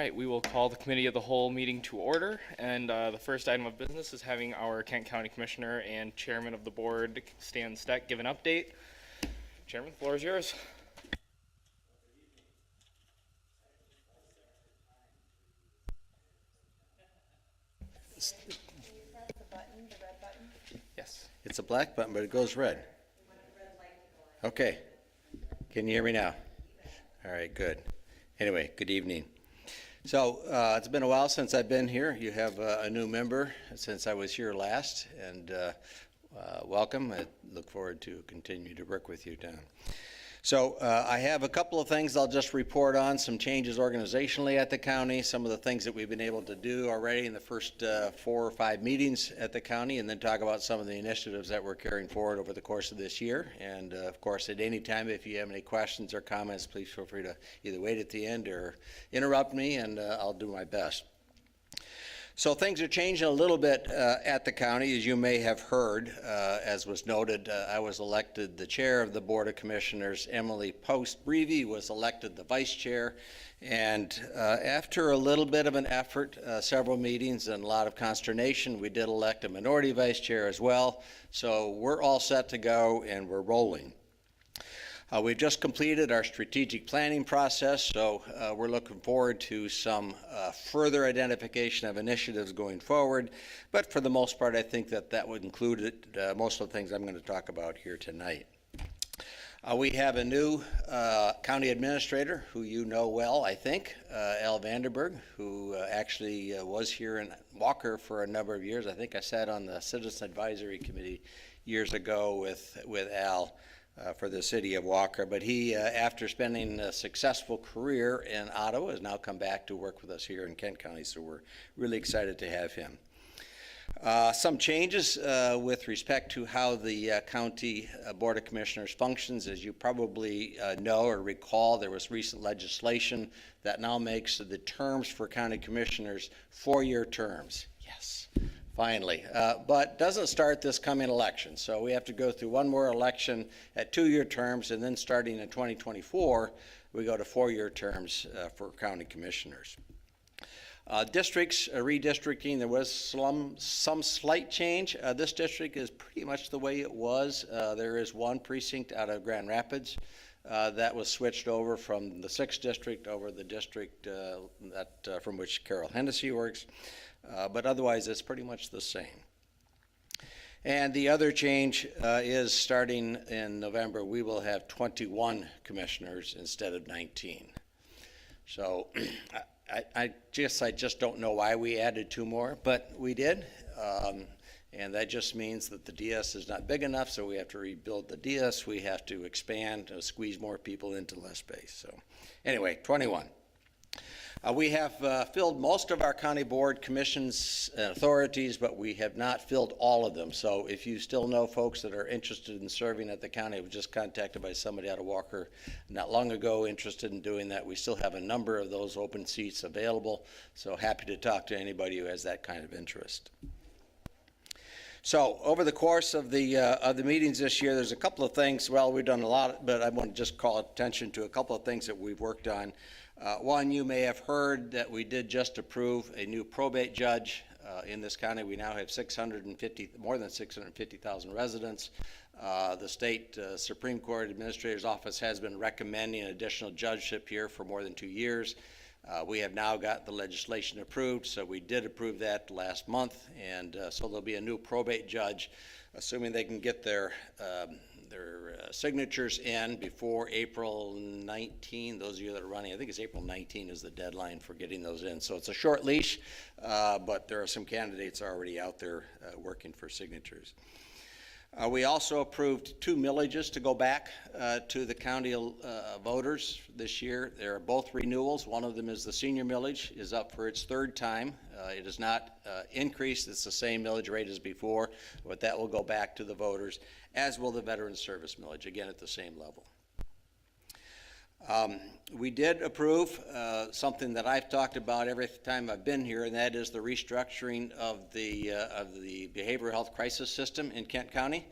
right, we will call the Committee of the Whole meeting to order, and the first item of business is having our Kent County Commissioner and Chairman of the Board, Stan Stek, give an update. Chairman, the floor is yours. Yes. It's a black button, but it goes red. Okay. Can you hear me now? All right, good. Anyway, good evening. So it's been a while since I've been here. You have a new member since I was here last, and welcome. I look forward to continue to work with you, Don. So I have a couple of things I'll just report on, some changes organizationally at the county, some of the things that we've been able to do already in the first 4 or 5 meetings at the county, and then talk about some of the initiatives that we're carrying forward over the course of this year. And of course, at any time, if you have any questions or comments, please feel free to either wait at the end or interrupt me, and I'll do my best. So things are changing a little bit at the county, as you may have heard. As was noted, I was elected the chair of the Board of Commissioners. Emily Post-Breevy was elected the vice chair. And after a little bit of an effort, several meetings and a lot of consternation, we did elect a minority vice chair as well. So we're all set to go and we're rolling. We've just completed our strategic planning process, so we're looking forward to some further identification of initiatives going forward. But for the most part, I think that would include most of the things I'm going to talk about here tonight. We have a new county administrator who you know well, I think, Al Vanderberg, who actually was here in Walker for a number of years. I think I sat on the Citizen Advisory Committee years ago with Al. For the city of Walker, but he, after spending a successful career in Ottawa, has now come back to work with us here in Kent County, so we're really excited to have him. Some changes with respect to how the County Board of Commissioners functions. As you probably know or recall, there was recent legislation that now makes the terms for county commissioners 4-year terms. Yes. Finally, but doesn't start this coming election. So we have to go through one more election at 2-year terms, and then starting in 2024, we go to 4-year terms for county commissioners. Districts, redistricting, there was some slight change. This district is pretty much the way it was. There is one precinct out of Grand Rapids that was switched over from the 6th district over the district from which Carol Hennessy works. But otherwise, it's pretty much the same. And the other change is starting in November, we will have 21 commissioners instead of 19. So I just don't know why we added 2 more, but we did. And that just means that the DS is not big enough, so we have to rebuild the DS. We have to expand, squeeze more people into less space. So anyway, 21. We have filled most of our county board commissions and authorities, but we have not filled all of them. So if you still know folks that are interested in serving at the county, I was just contacted by somebody out of Walker not long ago interested in doing that. We still have a number of those open seats available, so happy to talk to anybody who has that kind of interest. So over the course of the meetings this year, there's a couple of things. Well, we've done a lot, but I want to just call attention to a couple of things that we've worked on. One, you may have heard that we did just approve a new probate judge in this county. We now have more than 650,000 residents. The state Supreme Court Administrator's Office has been recommending an additional judgeship here for more than 2 years. We have now got the legislation approved, so we did approve that last month, and so there'll be a new probate judge, assuming they can get their signatures in before April 19. Those of you that are running, I think it's April 19 is the deadline for getting those in. So it's a short leash, but there are some candidates already out there working for signatures. We also approved 2 millages to go back to the county voters this year. They're both renewals. One of them is the senior millage, is up for its 3rd time. It is not increased. It's the same millage rate as before, but that will go back to the voters, as will the veteran service millage, again at the same level. We did approve something that I've talked about every time I've been here, and that is the restructuring of the behavioral health crisis system in Kent County.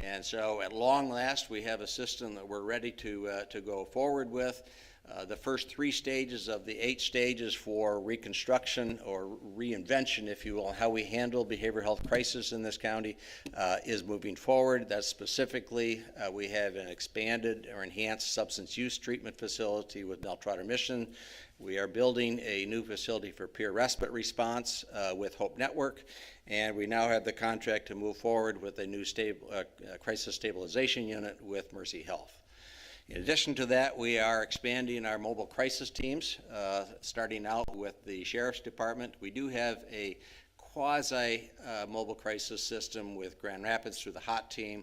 And so at long last, we have a system that we're ready to go forward with. The first 3 stages of the 8 stages for reconstruction or reinvention, if you will, how we handle behavioral health crisis in this county is moving forward. That's specifically, we have an expanded or enhanced substance use treatment facility with Meltrotter Mission. We are building a new facility for peer respite response with Hope Network, and we now have the contract to move forward with a new crisis stabilization unit with Mercy Health. In addition to that, we are expanding our mobile crisis teams, starting out with the Sheriff's Department. We do have a quasi-mobile crisis system with Grand Rapids through the HOT team.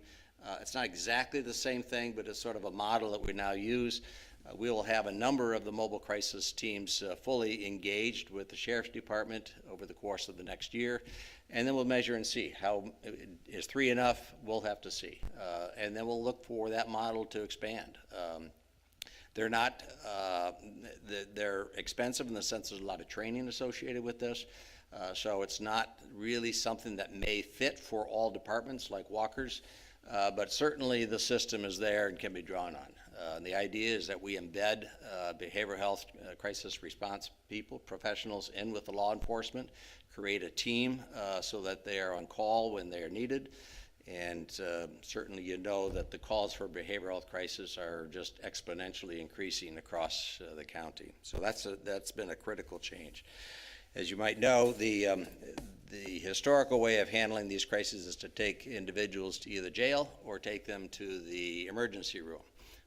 It's not exactly the same thing, but it's sort of a model that we now use. We will have a number of the mobile crisis teams fully engaged with the Sheriff's Department over the course of the next year, and then we'll measure and see. How is 3 enough? We'll have to see, and then we'll look for that model to expand. They're not, they're expensive in the sense there's a lot of training associated with this, so it's not really something that may fit for all departments like Walker's, but certainly the system is there and can be drawn on. The idea is that we embed behavioral health crisis response people, professionals in with the law enforcement, create a team so that they are on call when they are needed, and certainly you know that the calls for behavioral health crisis are just exponentially increasing across the county. So that's been a critical change. As you might know, the historical way of handling these crises is to take individuals to either jail or take them to the emergency room.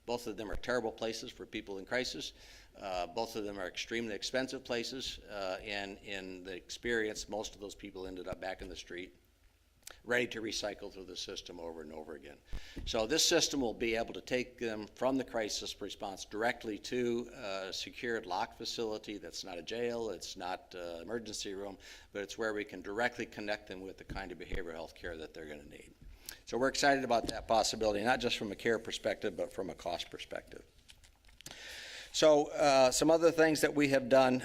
Both of them are terrible places for people in crisis. Both of them are extremely expensive places, and in the experience, most of those people ended up back in the street, ready to recycle through the system over and over again. So this system will be able to take them from the crisis response directly to a secured locked facility that's not a jail, it's not an emergency room, but it's where we can directly connect them with the kind of behavioral health care that they're going to need. So we're excited about that possibility, not just from a care perspective, but from a cost perspective. So some other things that we have done,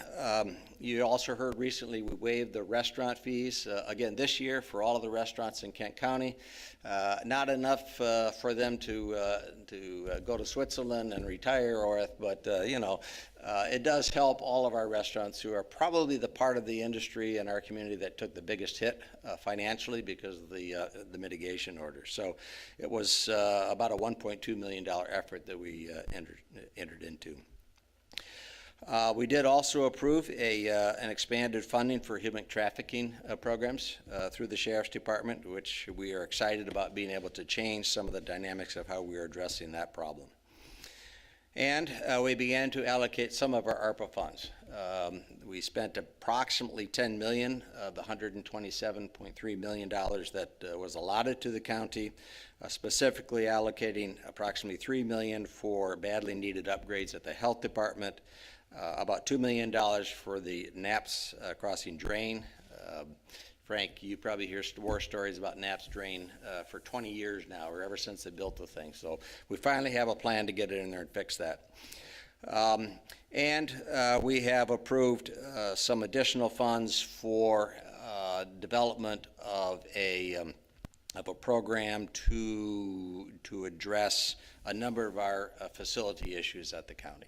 you also heard recently we waived the restaurant fees, again this year for all of the restaurants in Kent County. Not enough for them to go to Switzerland and retire, but you know, it does help all of our restaurants who are probably the part of the industry in our community that took the biggest hit financially because of the mitigation order. So it was about a $1.2 million effort that we entered into. We did also approve an expanded funding for human trafficking programs through the Sheriff's Department, which we are excited about being able to change some of the dynamics of how we are addressing that problem. And we began to allocate some of our ARPA funds. We spent approximately $10 million of the $127.3 million that was allotted to the county, specifically allocating approximately $3 million for badly needed upgrades at the health department, about $2 million for the Knapp's crossing drain. Frank, you probably hear war stories about Knapp's drain for 20 years now, or ever since they built the thing. So we finally have a plan to get it in there and fix that. And we have approved some additional funds for development of a program to address a number of our facility issues at the county.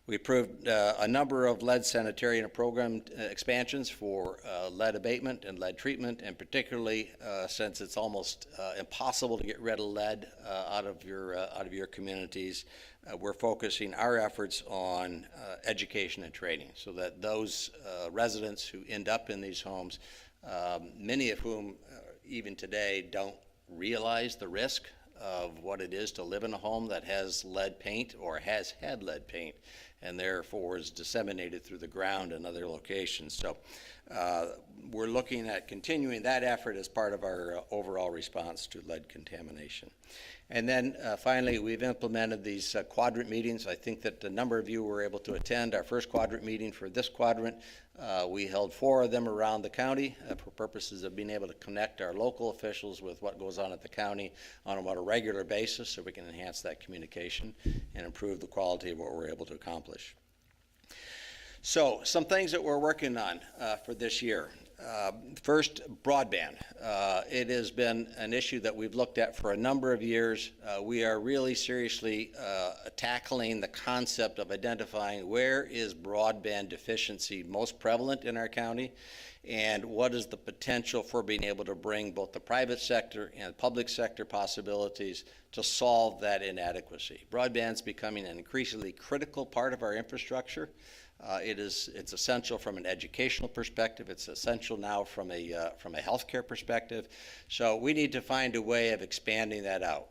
We approved a number of lead sanitarian program expansions for lead abatement and lead treatment, and particularly since it's almost impossible to get rid of lead out of your communities, we're focusing our efforts on education and training so that those residents who end up in these homes, many of whom even today don't realize the risk of what it is to live in a home that has lead paint or has had lead paint, and therefore is disseminated through the ground and other locations. So we're looking at continuing that effort as part of our overall response to lead contamination. And then finally, we've implemented these quadrant meetings. I think that a number of you were able to attend our first quadrant meeting for this quadrant. We held 4 of them around the county for purposes of being able to connect our local officials with what goes on at the county on about a regular basis so we can enhance that communication and improve the quality of what we're able to accomplish. So some things that we're working on for this year. First, broadband. It has been an issue that we've looked at for a number of years. We are really seriously tackling the concept of identifying where is broadband deficiency most prevalent in our county, and what is the potential for being able to bring both the private sector and public sector possibilities to solve that inadequacy. Broadband's becoming an increasingly critical part of our infrastructure. It's essential from an educational perspective. It's essential now from a healthcare perspective. So we need to find a way of expanding that out.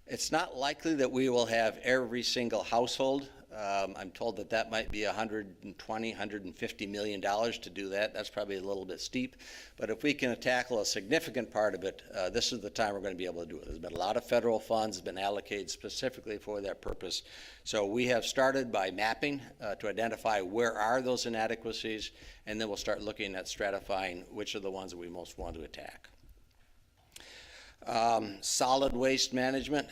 It's not likely that we will have every single household. I'm told that that might be $120, $150 million to do that. That's probably a little bit steep. But if we can tackle a significant part of it, this is the time we're going to be able to do it. There's been a lot of federal funds been allocated specifically for that purpose. So we have started by mapping to identify where are those inadequacies, and then we'll start looking at stratifying which are the ones that we most want to attack. Solid waste management,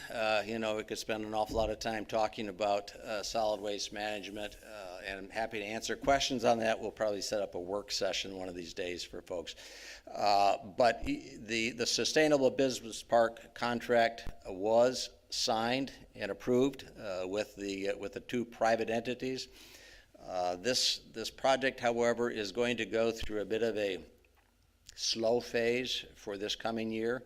we could spend an awful lot of time talking about solid waste management, and I'm happy to answer questions on that. We'll probably set up a work session one of these days for folks. But the Sustainable Business Park contract was signed and approved with the two private entities. This project, however, is going to go through a bit of a slow phase for this coming year.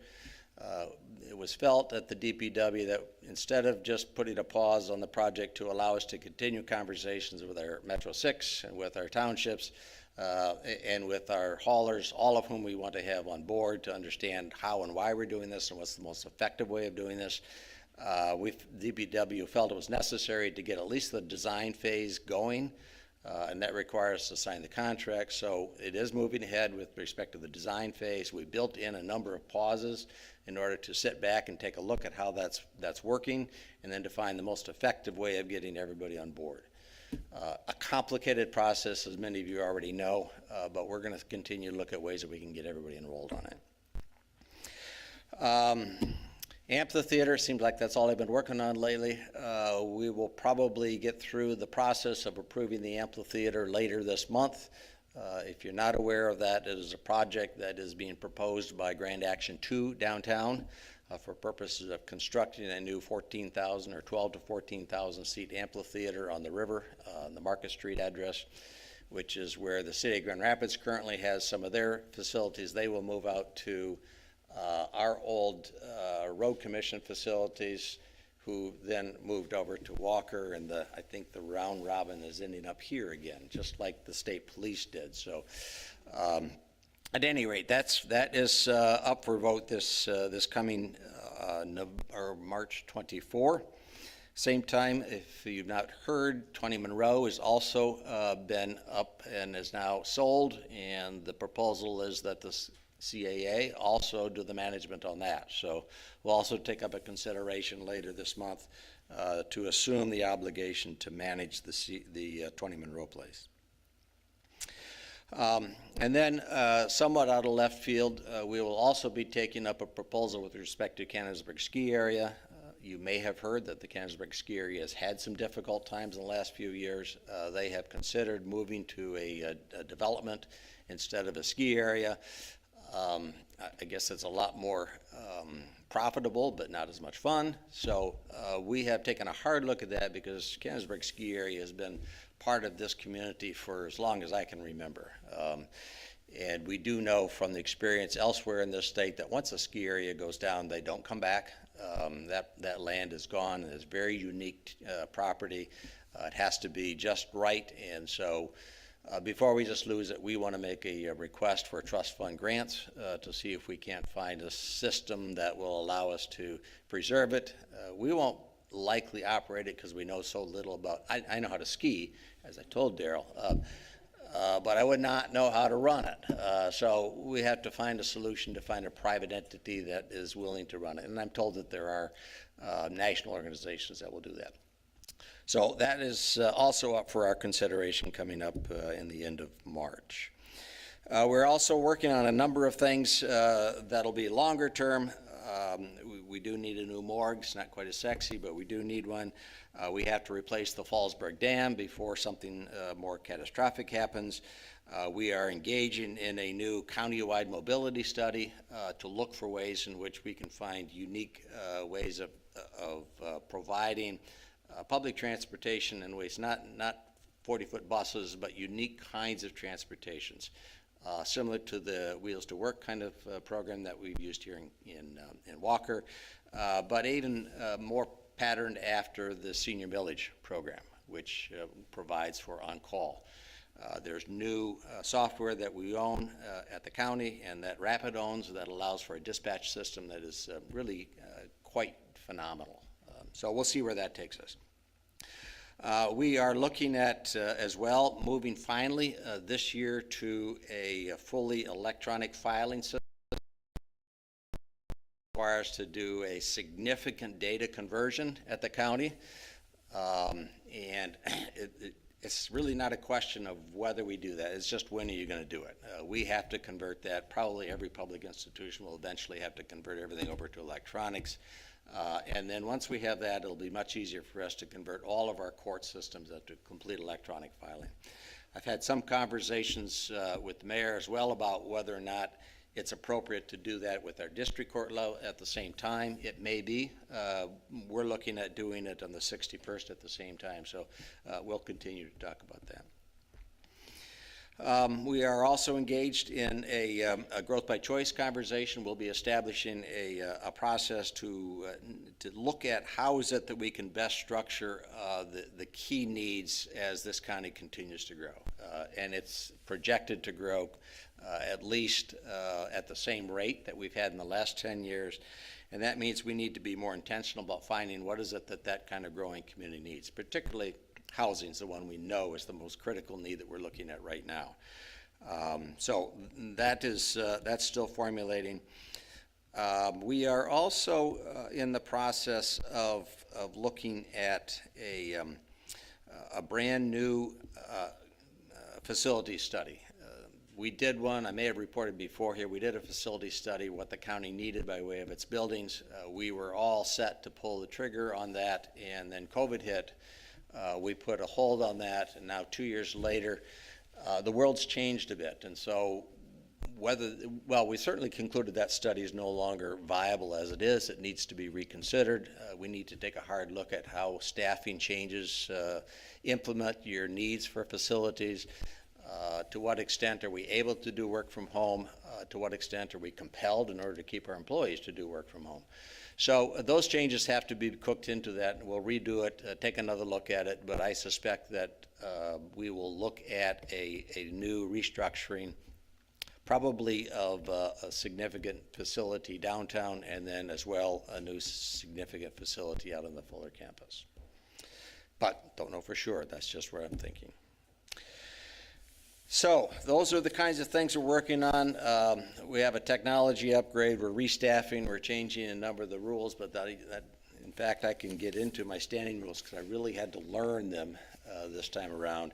It was felt at the DPW that instead of just putting a pause on the project to allow us to continue conversations with our Metro 6 and with our townships and with our haulers, all of whom we want to have on board to understand how and why we're doing this and what's the most effective way of doing this. DPW felt it was necessary to get at least the design phase going, and that requires us to sign the contract. So it is moving ahead with respect to the design phase. We built in a number of pauses in order to sit back and take a look at how that's working, and then to find the most effective way of getting everybody on board. A complicated process, as many of you already know, but we're going to continue to look at ways that we can get everybody enrolled on it. Amphitheater, seems like that's all I've been working on lately. We will probably get through the process of approving the amphitheater later this month. If you're not aware of that, it is a project that is being proposed by Grand Action 2 downtown for purposes of constructing a new 14,000 or 12 to 14,000 seat amphitheater on the river, on the Market Street address, which is where the city of Grand Rapids currently has some of their facilities. They will move out to our old road commission facilities, who then moved over to Walker, and I think the round robin is ending up here again, just like the state police did. So at any rate, that is up for vote this coming March 24. Same time, if you've not heard, 20 Monroe has also been up and is now sold, and the proposal is that the CAA also do the management on that. So we'll also take up a consideration later this month to assume the obligation to manage the 20 Monroe place. And then somewhat out of left field, we will also be taking up a proposal with respect to Canonsburg ski area. You may have heard that the Canonsburg ski area has had some difficult times in the last few years. They have considered moving to a development instead of a ski area. I guess it's a lot more profitable, but not as much fun. So we have taken a hard look at that, because Canonsburg ski area has been part of this community for as long as I can remember. And we do know from the experience elsewhere in this state that once a ski area goes down, they don't come back. That land is gone, and it's very unique property. It has to be just right, and so before we just lose it, we want to make a request for trust fund grants to see if we can't find a system that will allow us to preserve it. We won't likely operate it because we know so little about, I know how to ski, as I told Daryl, but I would not know how to run it. So we have to find a solution to find a private entity that is willing to run it. And I'm told that there are national organizations that will do that. So that is also up for our consideration coming up in the end of March. We're also working on a number of things that'll be longer term. We do need a new morgue. It's not quite as sexy, but we do need one. We have to replace the Fallsburg Dam before something more catastrophic happens. We are engaging in a new county-wide mobility study to look for ways in which we can find unique ways of providing public transportation in ways not 40-foot buses, but unique kinds of transportations, similar to the Wheels to Work kind of program that we've used here in Walker, but even more patterned after the senior millage program, which provides for on-call. There's new software that we own at the county and that Rapid owns that allows for a dispatch system that is really quite phenomenal. So we'll see where that takes us. We are looking at, as well, moving finally this year to a fully electronic filing system. Requires to do a significant data conversion at the county, and it's really not a question of whether we do that. It's just when are you going to do it? We have to convert that. Probably every public institution will eventually have to convert everything over to electronics. And then once we have that, it'll be much easier for us to convert all of our court systems to complete electronic filing. I've had some conversations with the mayor as well about whether or not it's appropriate to do that with our district court level at the same time. It may be. We're looking at doing it on the 61st at the same time, so we'll continue to talk about that. We are also engaged in a growth by choice conversation. We'll be establishing a process to look at how is it that we can best structure the key needs as this county continues to grow. And it's projected to grow at least at the same rate that we've had in the last 10 years. And that means we need to be more intentional about finding what is it that kind of growing community needs, particularly housing is the one we know is the most critical need that we're looking at right now. So that's still formulating. We are also in the process of looking at a brand new facility study. We did one, I may have reported before here, we did a facility study, what the county needed by way of its buildings. We were all set to pull the trigger on that, and then COVID hit. We put a hold on that, and now 2 years later, the world's changed a bit. And so we certainly concluded that study is no longer viable as it is. It needs to be reconsidered. We need to take a hard look at how staffing changes implement your needs for facilities. To what extent are we able to do work from home? To what extent are we compelled in order to keep our employees to do work from home? So those changes have to be cooked into that, and we'll redo it, take another look at it, but I suspect that we will look at a new restructuring, probably of a significant facility downtown, and then as well a new significant facility out on the Fuller campus. But don't know for sure, that's just what I'm thinking. So those are the kinds of things we're working on. We have a technology upgrade, we're restaffing, we're changing a number of the rules, but that in fact I can get into my standing rules because I really had to learn them this time around.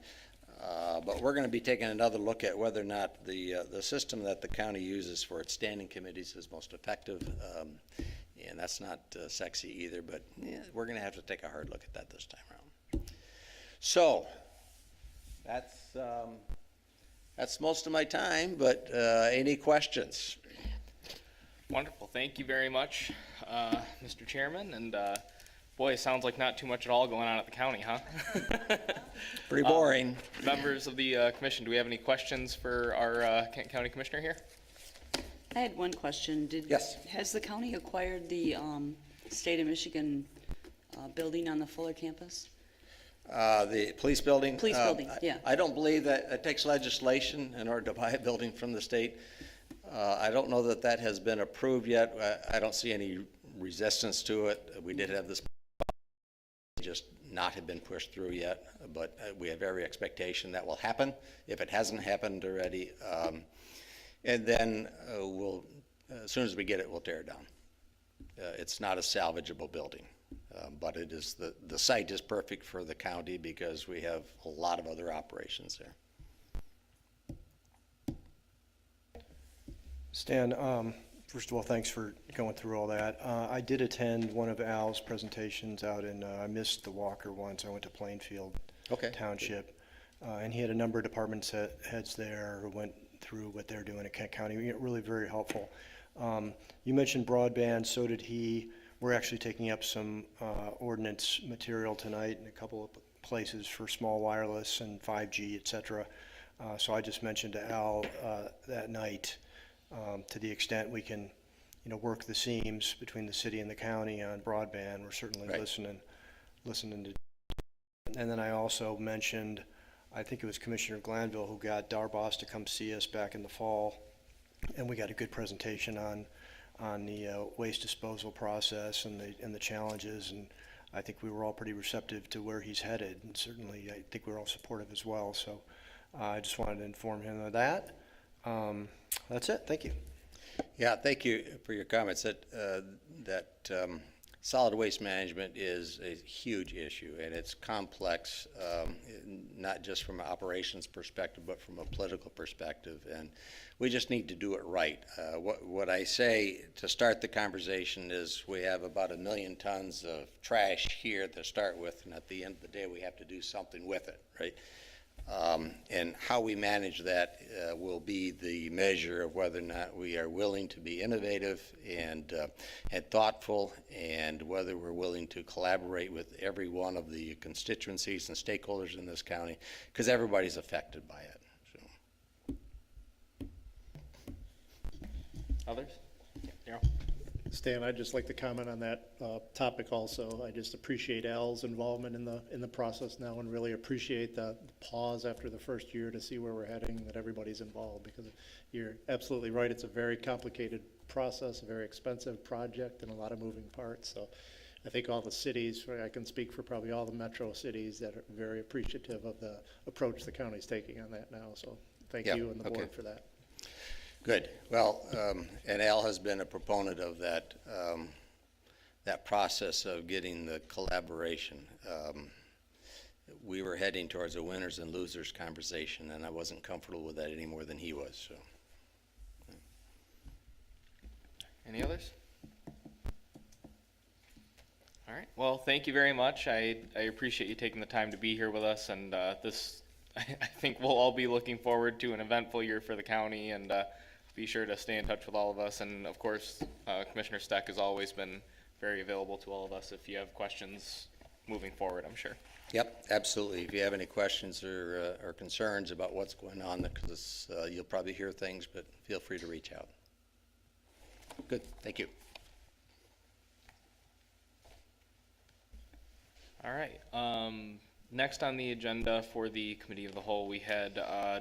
But we're going to be taking another look at whether or not the system that the county uses for its standing committees is most effective. And that's not sexy either, but yeah, we're going to have to take a hard look at that this time around. So that's most of my time, but any questions? Wonderful. Thank you very much, Mr. Chairman. And boy, it sounds like not too much at all going on at the county, huh? Pretty boring. Members of the commission, do we have any questions for our Kent County Commissioner here? I had one question. Yes. Has the county acquired the state of Michigan building on the Fuller campus? The police building? Police building, yeah. I don't believe that it takes legislation in order to buy a building from the state. I don't know that that has been approved yet. I don't see any resistance to it. We did have this just not have been pushed through yet, but we have every expectation that will happen if it hasn't happened already. And then we'll, as soon as we get it, we'll tear it down. It's not a salvageable building. But it is the site is perfect for the county because we have a lot of other operations there. Stan, First of all, thanks for going through all that. I did attend one of Al's presentations out in, I missed the Walker once. I went to Plainfield Okay. Township. And he had a number of department heads there who went through what they're doing at Kent County. Really very helpful. You mentioned broadband, so did he. We're actually taking up some ordinance material tonight in a couple of places for small wireless and 5G, et cetera. So I just mentioned to Al that night, to the extent we can, work the seams between the city and the county on broadband, we're certainly Right. listening to. And then I also mentioned, I think it was Commissioner Glanville who got Darboss to come see us back in the fall, and we got a good presentation on the waste disposal process and the challenges, and I think we were all pretty receptive to where he's headed, and certainly I think we're all supportive as well. So I just wanted to inform him of that. That's it. Thank you. Yeah, thank you for your comments. Solid waste management is a huge issue, and it's complex, not just from an operations perspective, but from a political perspective, and we just need to do it right. What I say to start the conversation is we have about 1 million tons of trash here to start with, and at the end of the day, we have to do something with it, right? And how we manage that will be the measure of whether or not we are willing to be innovative and thoughtful, and whether we're willing to collaborate with every one of the constituencies and stakeholders in this county, because everybody's affected by it. So. Others? Yeah, Daryl? Stan, I'd just like to comment on that topic also. I just appreciate Al's involvement in the process now, and really appreciate the pause after the first year to see where we're heading, that everybody's involved, because you're absolutely right. It's a very complicated process, a very expensive project, and a lot of moving parts. So I think all the cities, I can speak for probably all the metro cities, that are very appreciative of the approach the county's taking on that now. So thank you and the board for that. Good. Well, and Al has been a proponent of that that process of getting the collaboration. We were heading towards a winners and losers conversation, and I wasn't comfortable with that any more than he was. So. Any others? All right. Well, thank you very much. I appreciate you taking the time to be here with us, and this, I think we'll all be looking forward to an eventful year for the county, and be sure to stay in touch with all of us. And of course, Commissioner Stek has always been very available to all of us if you have questions moving forward, I'm sure. Yep, absolutely. If you have any questions or concerns about what's going on, because you'll probably hear things, but feel free to reach out. Good. Thank you. All right. Next on the agenda for the Committee of the Whole, we had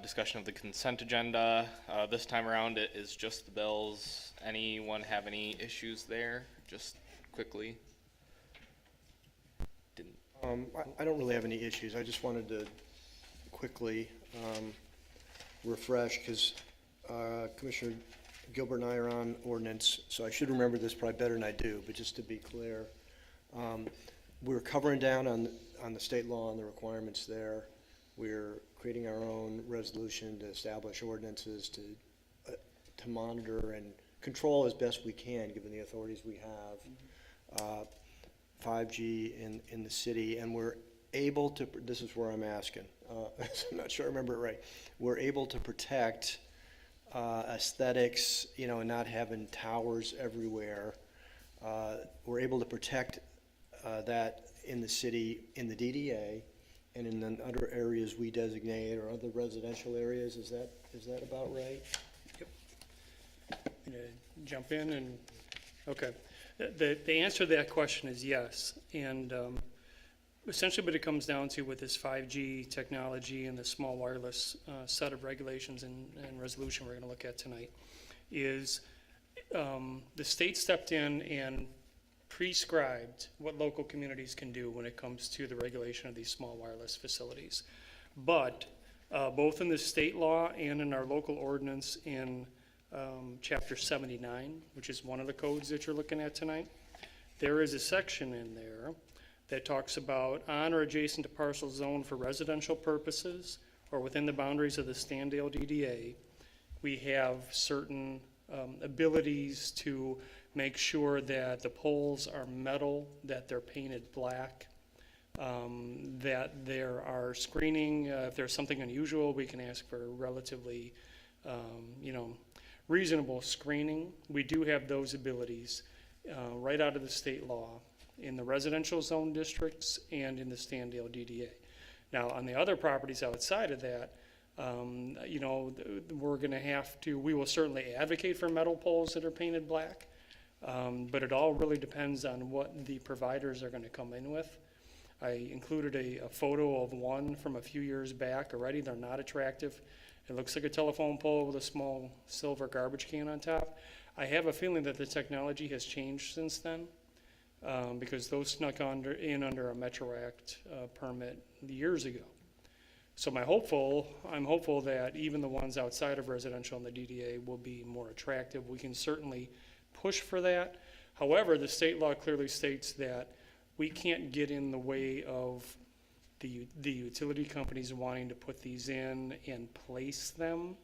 discussion of the consent agenda. This time around, it is just the bills. Anyone have any issues there? Just quickly. I don't really have any issues. I just wanted to quickly refresh, because Commissioner Gilbert and I are on ordinance, so I should remember this probably better than I do, but just to be clear, we're covering down on the state law and the requirements there. We're creating our own resolution to establish ordinances to monitor and control as best we can, given the authorities we have, 5G in the city, and we're able to, this is where I'm asking, I'm not sure I remember it right, we're able to protect aesthetics, and not having towers everywhere. We're able to protect that in the city, in the DDA, and in the other areas we designate, or other residential areas. Is that about right? Jump in and, okay. The answer to that question is yes. And essentially what it comes down to with this 5G technology and the small wireless set of regulations and resolution we're going to look at tonight is the state stepped in and prescribed what local communities can do when it comes to the regulation of these small wireless facilities. But both in the state law and in our local ordinance in Chapter 79, which is one of the codes that you're looking at tonight, there is a section in there that talks about on or adjacent to parcel zone for residential purposes or within the boundaries of the Standale DDA, we have certain abilities to make sure that the poles are metal, that they're painted black, that there are screening. If there's something unusual, we can ask for relatively, reasonable screening. We do have those abilities right out of the state law in the residential zone districts and in the Standale DDA. Now, on the other properties outside of that, we're going to have to, we will certainly advocate for metal poles that are painted black, but it all really depends on what the providers are going to come in with. I included a photo of one from a few years back already. They're not attractive. It looks like a telephone pole with a small silver garbage can on top. I have a feeling that the technology has changed since then, because those snuck under a Metro Act permit years ago. So I'm hopeful that even the ones outside of residential in the DDA will be more attractive. We can certainly push for that. However, the state law clearly states that we can't get in the way of the utility companies wanting to put these in and place them.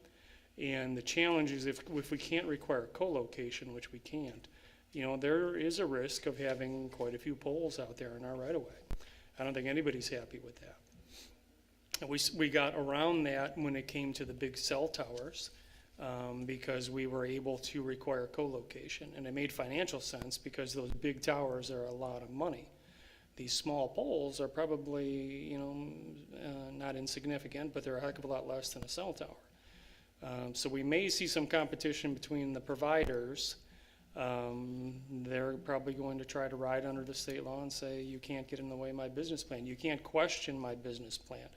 And the challenge is if we can't require co-location, which we can't, there is a risk of having quite a few poles out there in our right of way. I don't think anybody's happy with that. And we got around that when it came to the big cell towers, because we were able to require co-location, and it made financial sense because those big towers are a lot of money. These small poles are probably, not insignificant, but they're a heck of a lot less than a cell tower. So we may see some competition between the providers. They're probably going to try to ride under the state law and say, you can't get in the way of my business plan. You can't question my business plan.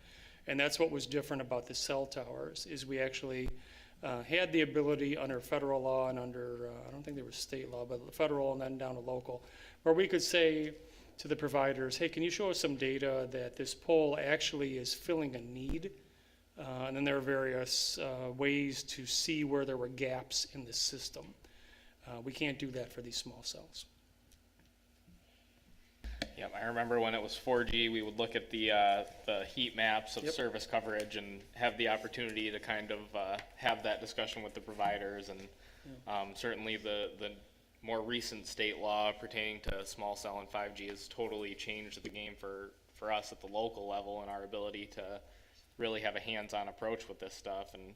And that's what was different about the cell towers, is we actually had the ability under federal law and under, I don't think there was state law, but federal and then down to local, where we could say to the providers, hey, can you show us some data that this pole actually is filling a need? And then there are various ways to see where there were gaps in the system. We can't do that for these small cells. Yep, I remember when it was 4G, we would look at the heat maps of Yep. service coverage and have the opportunity to kind of have that discussion with the providers. And certainly the more recent state law pertaining to small cell and 5G has totally changed the game for us at the local level and our ability to really have a hands-on approach with this stuff. And,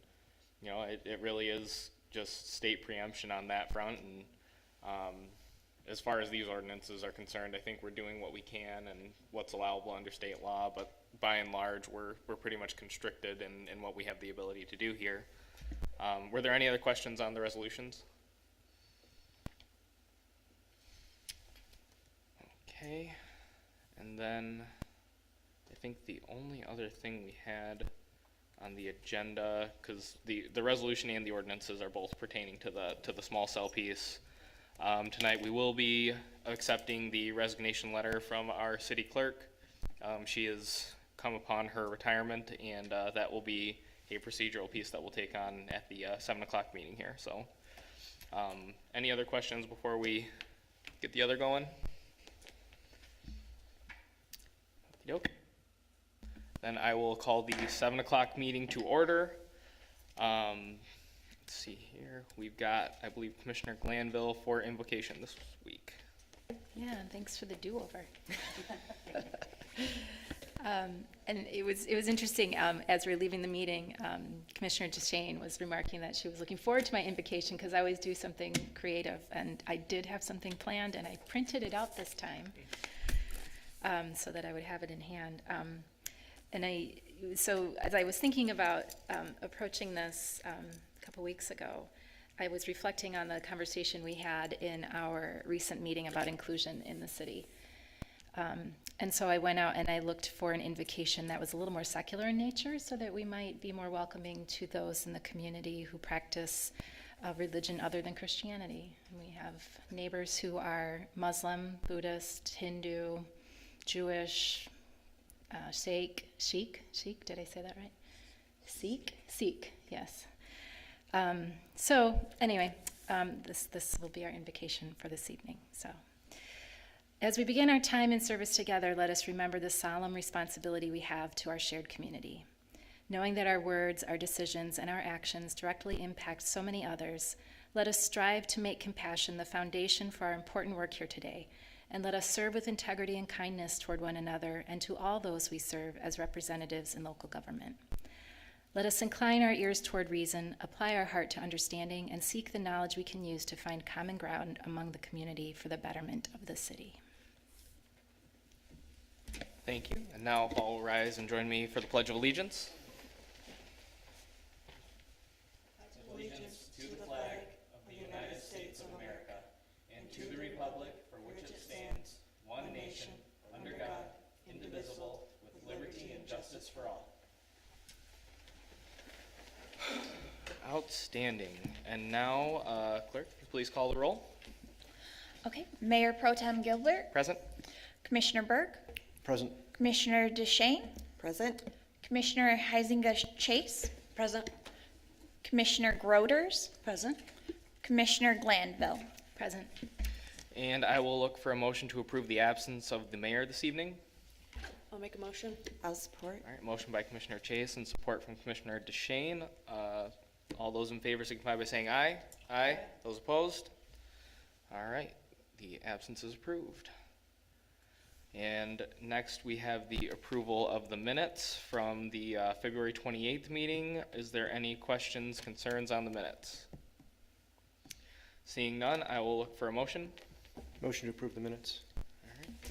it really is just state preemption on that front. And as far as these ordinances are concerned, I think we're doing what we can and what's allowable under state law, but by and large, we're pretty much constricted in what we have the ability to do here. Were there any other questions on the resolutions? Okay, and then I think the only other thing we had on the agenda, because the resolution and the ordinances are both pertaining to the small cell piece. Tonight we will be accepting the resignation letter from our city clerk. She has come upon her retirement, and that will be a procedural piece that we'll take on at the 7 o'clock meeting here. So any other questions before we get the other going? Okey-doke. Then I will call the 7 o'clock meeting to order. Let's see here. We've got, I believe, Commissioner Glanville for invocation this week. Yeah, and thanks for the do-over. And it was interesting, as we were leaving the meeting, Commissioner DeShane was remarking that she was looking forward to my invocation because I always do something creative, and I did have something planned, and I printed it out this time so that I would have it in hand. So as I was thinking about approaching this a couple weeks ago, I was reflecting on the conversation we had in our recent meeting about inclusion in the city. And so I went out and I looked for an invocation that was a little more secular in nature so that we might be more welcoming to those in the community who practice religion other than Christianity. And we have neighbors who are Muslim, Buddhist, Hindu, Jewish, Sikh, did I say that right? Sikh, yes. So anyway, this will be our invocation for this evening. So, as we begin our time in service together, let us remember the solemn responsibility we have to our shared community. Knowing that our words, our decisions, and our actions directly impact so many others, Let us strive to make compassion the foundation for our important work here today, and let us serve with integrity and kindness toward one another and to all those we serve as representatives in local government. Let us incline our ears toward reason, apply our heart to understanding, and seek the knowledge we can use to find common ground among the community for the betterment of the city. Thank you. And now all will rise and join me for the Pledge of Allegiance. Allegiance to the flag of the United States of America and to the republic for which it stands, one nation, under God, indivisible, with liberty and justice for all. Outstanding. And now, Clerk, please call the roll. Okay, Mayor Pro Tem Gilbert, Present. Commissioner Burke, Present. Commissioner DeShane, Present? Commissioner Heisinger Chase, Present. Commissioner Groders, Present? Commissioner Glanville. Present. And I will look for a motion to approve the absence of the mayor this evening. I'll make a motion. I'll support. All right, motion by Commissioner Chase and support from Commissioner DeShane. All those in favor signify by saying aye. Aye. Those opposed? All right, the absence is approved. And next we have the approval of the minutes from the February 28th meeting. Is there any questions, concerns on the minutes? Seeing none, I will look for a motion. Motion to approve the minutes.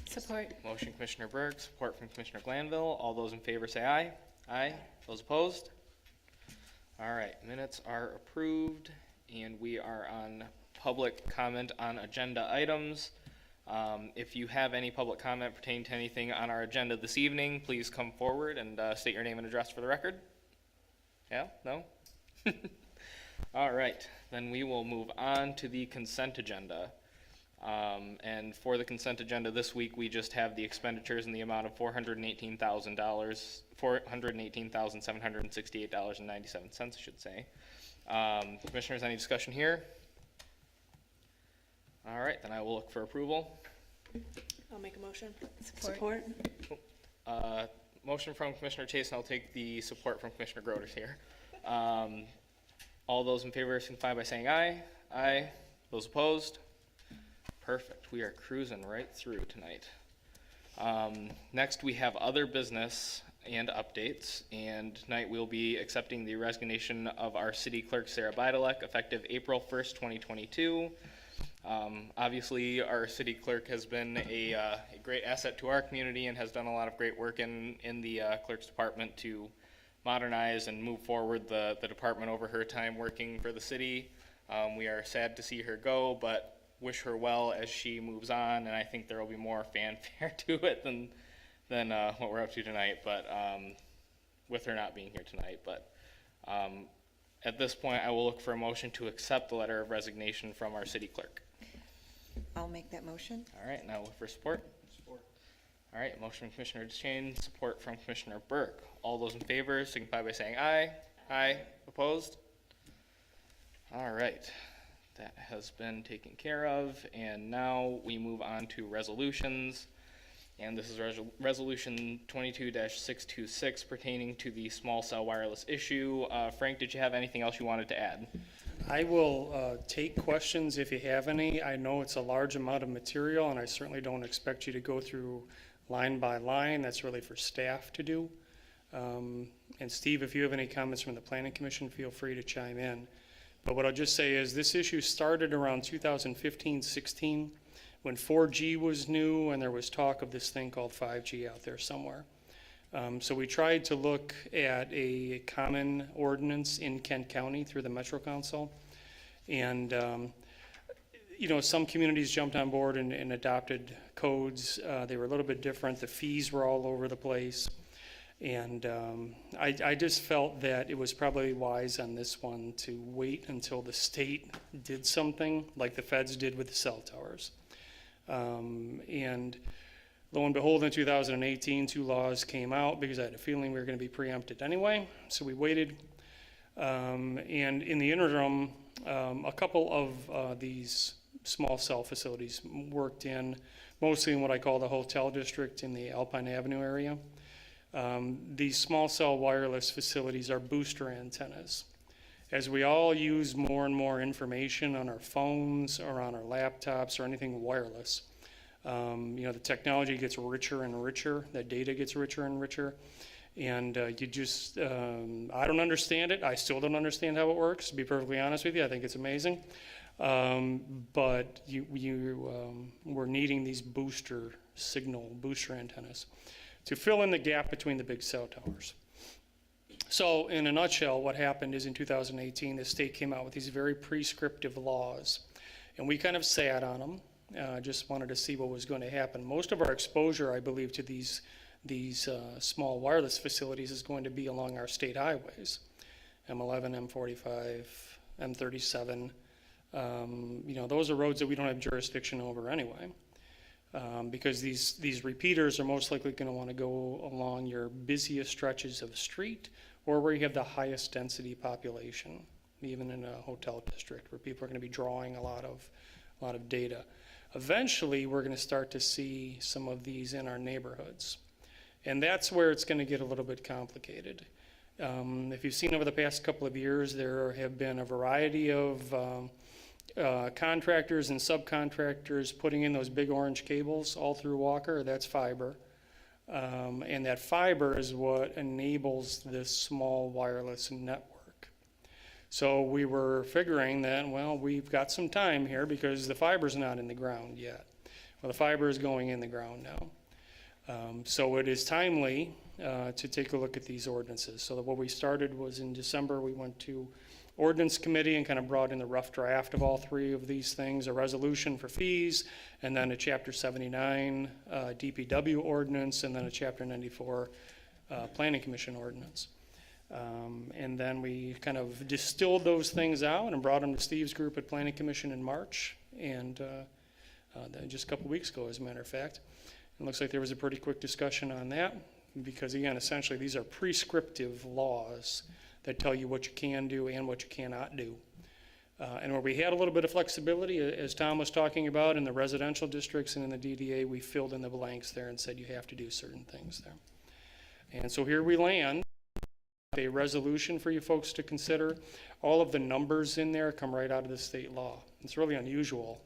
Support. Motion Commissioner Berg, support from Commissioner Glanville. All those in favor say aye. Aye. Those opposed? All right, minutes are approved, and we are on public comment on agenda items. If you have any public comment pertaining to anything on our agenda this evening, please come forward and state your name and address for the record. Yeah? No? All right, then we will move on to the consent agenda. And for the consent agenda this week, we just have the expenditures in the amount of $418,000, $418,768.97, I should say. Commissioners, any discussion here? All right, then I will look for approval. I'll make a motion. Support. Motion from Commissioner Chase, and I'll take the support from Commissioner Groders here. All those in favor signify by saying aye. Aye. Those opposed? Perfect. We are cruising right through tonight. Next, we have other business and updates, and tonight we'll be accepting the resignation of our City Clerk Sarah Bydalek effective April 1st, 2022. Obviously, our city clerk has been a great asset to our community and has done a lot of great work in the clerk's department to modernize and move forward the department over her time working for the city. We are sad to see her go, but wish her well as she moves on, and I think there will be more fanfare to it than what we're up to tonight, but with her not being here tonight. But at this point, I will look for a motion to accept the letter of resignation from our city clerk. I'll make that motion. All right, now look for support. Support. All right, motion from Commissioner DeShane, support from Commissioner Burke. All those in favor signify by saying aye. Aye. Opposed? All right, that has been taken care of, and now we move on to resolutions. And this is resolution 22-626 pertaining to the small cell wireless issue. Frank, did you have anything else you wanted to add? I will take questions if you have any. I know it's a large amount of material, and I certainly don't expect you to go through line by line. That's really for staff to do. And Steve, if you have any comments from the Planning Commission, feel free to chime in. But what I'll just say is this issue started around 2015-16 when 4G was new and there was talk of this thing called 5G out there somewhere. So we tried to look at a common ordinance in Kent County through the Metro Council. And, you know, some communities jumped on board and adopted codes. They were a little bit different. The fees were all over the place. And I just felt that it was probably wise on this one to wait until the state did something like the feds did with the cell towers. And lo and behold, in 2018, 2 laws came out because I had a feeling we were going to be preempted anyway. So we waited. And in the interim, a couple of these small cell facilities worked in, mostly in what I call the hotel district in the Alpine Avenue area. These small cell wireless facilities are booster antennas. As we all use more and more information on our phones or on our laptops or anything wireless, the technology gets richer and richer, that data gets richer and richer, and I don't understand it. I still don't understand how it works, to be perfectly honest with you. I think it's amazing. But we're needing these booster antennas to fill in the gap between the big cell towers. So in a nutshell, what happened is in 2018, the state came out with these very prescriptive laws, and we kind of sat on them. Just wanted to see what was going to happen. Most of our exposure, I believe, to these small wireless facilities is going to be along our state highways, M11, M45, M37. Those are roads that we don't have jurisdiction over anyway, because these repeaters are most likely going to want to go along your busiest stretches of street or where you have the highest density population, even in a hotel district where people are going to be drawing a lot of data. Eventually, we're going to start to see some of these in our neighborhoods, and that's where it's going to get a little bit complicated. If you've seen over the past couple of years, there have been a variety of contractors and subcontractors putting in those big orange cables all through Walker. That's fiber. And that fiber is what enables this small wireless network. So we were figuring that, well, we've got some time here because the fiber's not in the ground yet. Well, the fiber is going in the ground now. So it is timely to take a look at these ordinances. So that what we started was in December, we went to Ordinance Committee and kind of brought in the rough draft of all three of these things, a resolution for fees, and then a Chapter 79 DPW ordinance, and then a Chapter 94 Planning Commission ordinance. And then we kind of distilled those things out and brought them to Steve's group at Planning Commission in March, and just a couple weeks ago, as a matter of fact. It looks like there was a pretty quick discussion on that, because again, essentially these are prescriptive laws that tell you what you can do and what you cannot do. And where we had a little bit of flexibility, as Tom was talking about, in the residential districts and in the DDA, we filled in the blanks there and said you have to do certain things there. And so here we land, a resolution for you folks to consider. All of the numbers in there come right out of the state law. It's really unusual.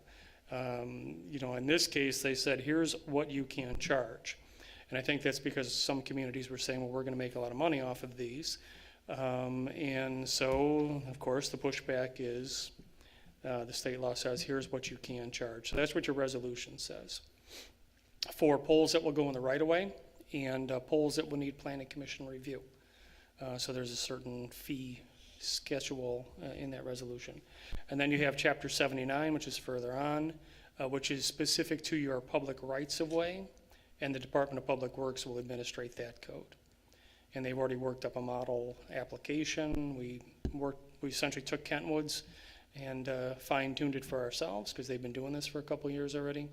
In this case, they said, here's what you can charge. And I think that's because some communities were saying, well, we're going to make a lot of money off of these. And so, of course, the pushback is the state law says, here's what you can charge. So that's what your resolution says. For poles that will go in the right-of-way and poles that will need planning commission review. So there's a certain fee schedule in that resolution. And then you have Chapter 79, which is further on, which is specific to your public rights-of-way, and the Department of Public Works will administrate that code. And they've already worked up a model application. We essentially took Kentwood's and fine-tuned it for ourselves because they've been doing this for a couple years already.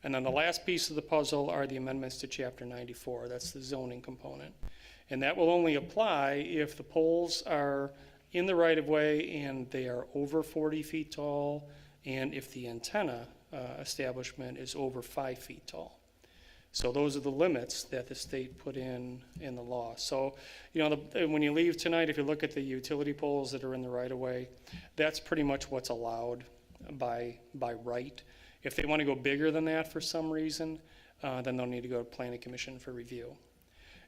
And then the last piece of the puzzle are the amendments to Chapter 94. That's the zoning component. And that will only apply if the poles are in the right-of-way and they are over 40 feet tall, and if the antenna establishment is over 5 feet tall. So those are the limits that the state put in the law. So, when you leave tonight, if you look at the utility poles that are in the right-of-way, that's pretty much what's allowed by right. If they want to go bigger than that for some reason, then they'll need to go to Planning Commission for review.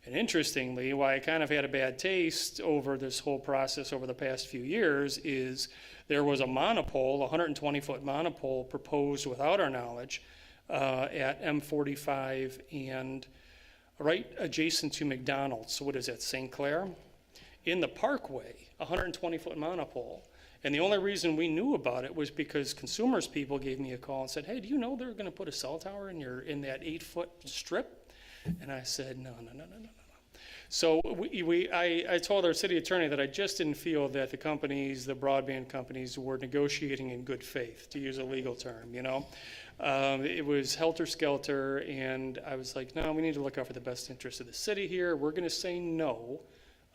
And interestingly, why I kind of had a bad taste over this whole process over the past few years is there was a monopole, a 120-foot monopole proposed without our knowledge, at M45 and right adjacent to McDonald's. So what is that, St. Clair? In the parkway, a 120-foot monopole. And the only reason we knew about it was because consumers people gave me a call and said, hey, do you know they're going to put a cell tower in that 8-foot strip? And I said, no. So I told our city attorney that I just didn't feel that the companies, the broadband companies, were negotiating in good faith, to use a legal term, It was helter-skelter, and I was like, no, we need to look out for the best interest of the city here. We're going to say no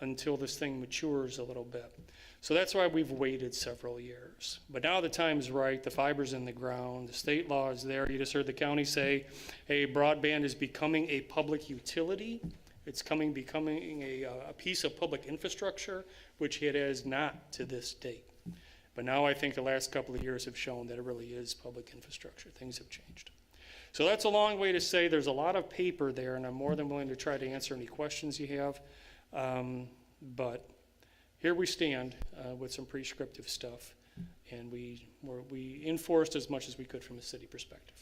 until this thing matures a little bit. So that's why we've waited several years. But now the time's right. The fiber's in the ground. The state law is there. You just heard the county say, hey, broadband is becoming a public utility, It's becoming a piece of public infrastructure, which it is not to this date. But now I think the last couple of years have shown that it really is public infrastructure. Things have changed. So that's a long way to say there's a lot of paper there, and I'm more than willing to try to answer any questions you have. But here we stand with some prescriptive stuff, and we enforced as much as we could from a city perspective.